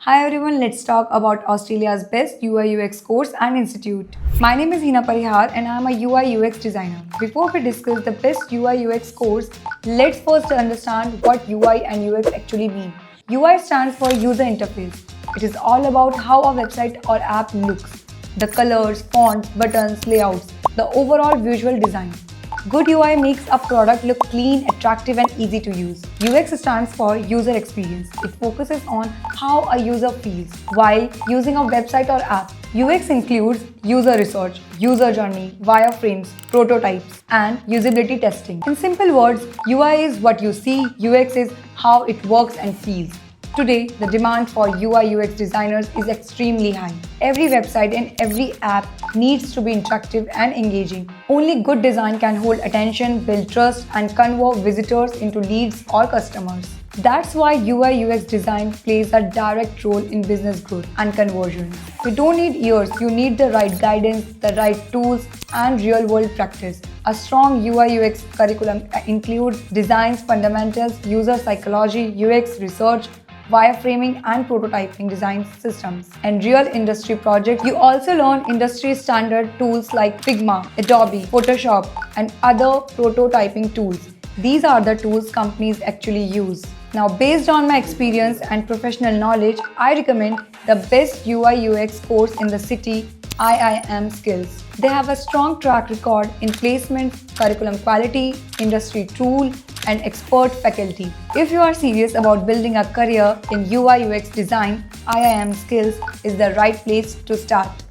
Hi everyone, let's talk about Australia's best UI UX course and institute. My name is Hina Parihar and I am a UI UX designer. Before we discuss the best UI UX course, let's first understand what UI and UX actually mean. UI stands for user interface. It is all about how a website or app looks. The colors, fonts, buttons, layouts, the overall visual design. Good UI makes a product look clean, attractive and easy to use. UX stands for user experience. It focuses on how a user feels while using a website or app. UX includes user research, user journey, wireframes, prototypes, and usability testing. In simple words, UI is what you see, UX is how it works and feels. Today, the demand for UI UX designers is extremely high. Every website and every app needs to be interactive and engaging. Only good design can hold attention, build trust, and convert visitors into leads or customers. That's why UI UX design plays a direct role in business growth and conversion. You don't need years, you need the right guidance, the right tools, and real-world practice. A strong UI UX curriculum includes designs, fundamentals, user psychology, UX research, wireframing and prototyping design systems, and real industry projects. You also learn industry standard tools like Figma, Adobe, Photoshop, and other prototyping tools. These are the tools companies actually use. Now, based on my experience and professional knowledge, I recommend the best UI UX course in the city, IIM Skills. They have a strong track record in placement, curriculum quality, industry tool, and expert faculty. If you are serious about building a career in UI UX design, IIM Skills is the right place to start.